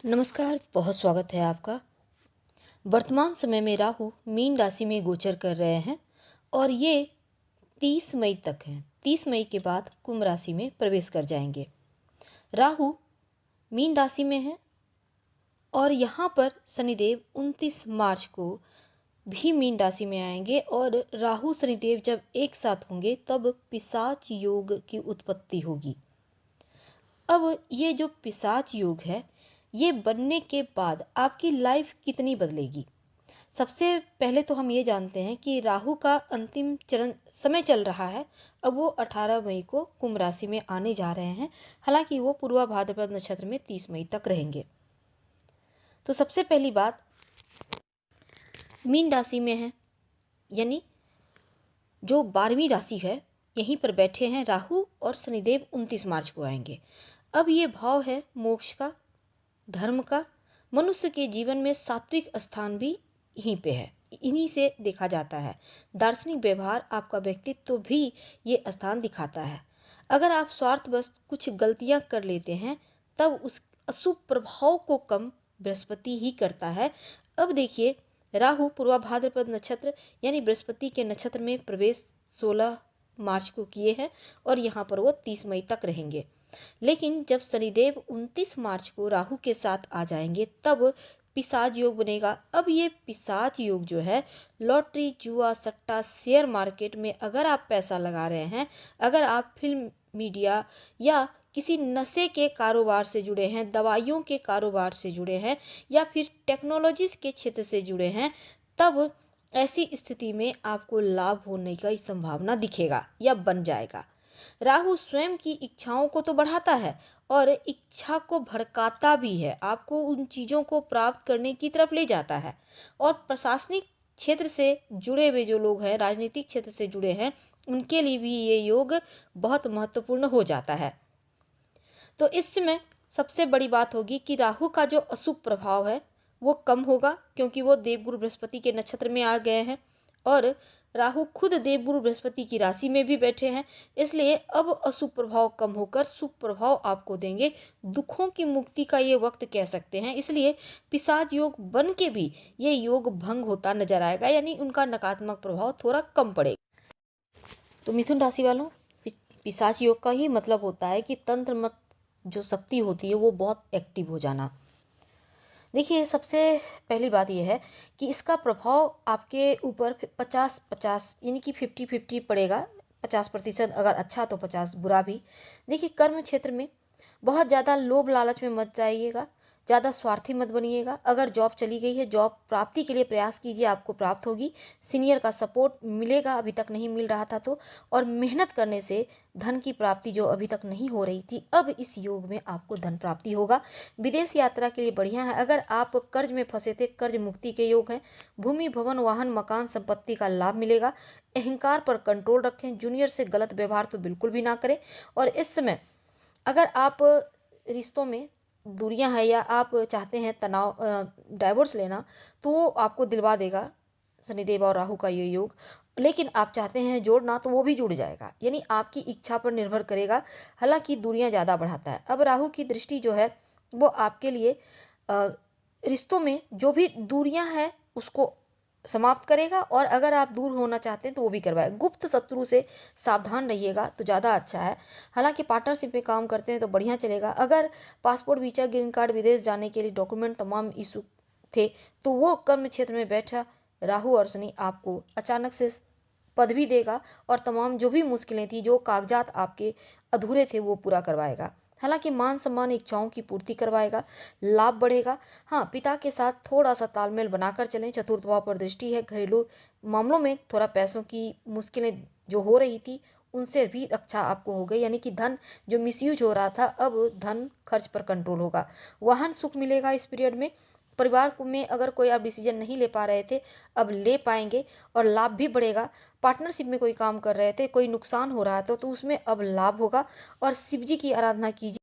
नमस्कार, बहुत स्वागत है आपका। वर्तमान समय में राहु मीन राशि में गोचर कर रहे हैं और ये 30 मई तक हैं। 30 मई के बाद कुंभ राशि में प्रवेश कर जाएंगे। राहु मीन राशि में है और यहाँ पर शनिदेव 29 मार्च को भी मीन राशि में आएंगे और राहु शनिदेव जब एक साथ होंगे तब पिशाच योग की उत्पत्ति होगी। अब ये जो पिशाच योग है, ये बनने के बाद आपकी लाइफ कितनी बदलेगी। सबसे पहले तो हम ये जानते हैं कि राहु का अंतिम चरण समय चल रहा है। अब वो 18 मई को कुंभ राशि में आने जा रहे हैं। हालांकि वो पूर्वा भाद्रपद नक्षत्र में 30 मई तक रहेंगे। तो सबसे पहली बात, मीन राशि में है, यानी जो 12वीं राशि है, यहीं पर बैठे हैं राहु और शनिदेव 29 मार्च को आएंगे। अब ये भाव है मोक्ष का, धर्म का। मनुष्य के जीवन में सात्विक स्थान भी यहीं पे है, इन्हीं से देखा जाता है। दार्शनिक व्यवहार, आपका व्यक्तित्व भी ये स्थान दिखाता है। अगर आप स्वार्थवश कुछ गलतियां कर लेते हैं तब उस अशुभ प्रभाव को कम बृहस्पति ही करता है। अब देखिए, राहु पूर्वा भाद्रपद नक्षत्र यानी बृहस्पति के नक्षत्र में प्रवेश 16 मार्च को किए हैं और यहाँ पर वो 30 मई तक रहेंगे। लेकिन जब शनिदेव 29 मार्च को राहु के साथ आ जाएंगे तब पिशाच योग बनेगा। अब ये पिशाच योग जो है, लॉटरी, जुआ, सट्टा, शेयर मार्केट में अगर आप पैसा लगा रहे हैं, अगर आप फिल्म, मीडिया या किसी नशे के कारोबार से जुड़े हैं, दवाइयों के कारोबार से जुड़े हैं या फिर टेक्नोलॉजी के क्षेत्र से जुड़े हैं, तब ऐसी स्थिति में आपको लाभ होने की संभावना दिखेगा या बन जाएगा। राहु स्वयं की इच्छाओं को तो बढ़ाता है और इच्छा को भड़काता भी है, आपको उन चीज़ों को प्राप्त करने की तरफ ले जाता है। और प्रशासनिक क्षेत्र से जुड़े हुए जो लोग हैं, राजनीतिक क्षेत्र से जुड़े हैं, उनके लिए भी ये योग बहुत महत्वपूर्ण हो जाता है। तो इसमें सबसे बड़ी बात होगी कि राहु का जो अशुभ प्रभाव है वो कम होगा, क्योंकि वो देवगुरु बृहस्पति के नक्षत्र में आ गए हैं और राहु खुद देवगुरु बृहस्पति की राशि में भी बैठे हैं। इसलिए अब अशुभ प्रभाव कम होकर शुभ प्रभाव आपको देंगे। दुखों की मुक्ति का ये वक्त कह सकते हैं। इसलिए पिशाच योग बन के भी ये योग भंग होता नजर आएगा, यानी उनका नकारात्मक प्रभाव थोड़ा कम पड़ेगा। तो मिथुन राशि वालों, पिशाच योग का ही मतलब होता है कि तंत्र मत जो शक्ति होती है वो बहुत एक्टिव हो जाना। देखिए, सबसे पहली बात यह है कि इसका प्रभाव आपके ऊपर 50-50 यानी कि 50-50 पड़ेगा। 50% अगर अच्छा तो 50 बुरा भी। देखिए, कर्म क्षेत्र में बहुत ज़्यादा लोभ लालच में मत जाइएगा, ज़्यादा स्वार्थी मत बनिएगा। अगर जॉब चली गई है, जॉब प्राप्ति के लिए प्रयास कीजिए, आपको प्राप्त होगी। सीनियर का सपोर्ट मिलेगा, अभी तक नहीं मिल रहा था तो। और मेहनत करने से धन की प्राप्ति जो अभी तक नहीं हो रही थी, अब इस योग में आपको धन प्राप्ति होगा। विदेश यात्रा के लिए बढ़िया है। अगर आप कर्ज में फंसे थे, कर्ज मुक्ति के योग हैं। भूमि, भवन, वाहन, मकान, संपत्ति का लाभ मिलेगा। अहंकार पर कंट्रोल रखें। जूनियर से गलत व्यवहार तो बिल्कुल भी ना करें। और इस समय अगर आप रिश्तों में दूरियां हैं या आप चाहते हैं तनाव डाइवोर्स लेना, तो वो आपको दिलवा देगा शनिदेव और राहु का ये योग। लेकिन आप चाहते हैं जोड़ना, तो वो भी जुड़ जाएगा, यानी आपकी इच्छा पर निर्भर करेगा। हालांकि दूरियां ज़्यादा बढ़ाता है। अब राहु की दृष्टि जो है वो आपके लिए रिश्तों में जो भी दूरियां हैं उसको समाप्त करेगा, और अगर आप दूर होना चाहते हैं तो वो भी करवाएगा। गुप्त शत्रु से सावधान रहिएगा तो ज़्यादा अच्छा है। हालांकि पार्टनरशिप में काम करते हैं तो बढ़िया चलेगा। अगर पासपोर्ट, वीजा, ग्रीन कार्ड, विदेश जाने के लिए डॉक्यूमेंट तमाम इशू थे, तो वो कर्म क्षेत्र में बैठा राहु और शनि आपको अचानक से पद भी देगा और तमाम जो भी मुश्किलें थी, जो कागजात आपके अधूरे थे, वो पूरा करवाएगा। हालांकि मान सम्मान, इच्छाओं की पूर्ति करवाएगा, लाभ बढ़ेगा। हाँ, पिता के साथ थोड़ा सा तालमेल बनाकर चलें। चतुर्थ भाव पर दृष्टि है। घरेलू मामलों में थोड़ा पैसों की मुश्किलें जो हो रही थी, उनसे भी रक्षा आपको हो गई, यानी कि धन जो मिसयूज हो रहा था, अब धन खर्च पर कंट्रोल होगा। वाहन सुख मिलेगा इस पीरियड में। परिवार में अगर कोई आप डिसीजन नहीं ले पा रहे थे, अब ले पाएंगे और लाभ भी बढ़ेगा। पार्टनरशिप में कोई काम कर रहे थे, कोई नुकसान हो रहा था, तो उसमें अब लाभ होगा। और शिव जी की आराधना कीजिए।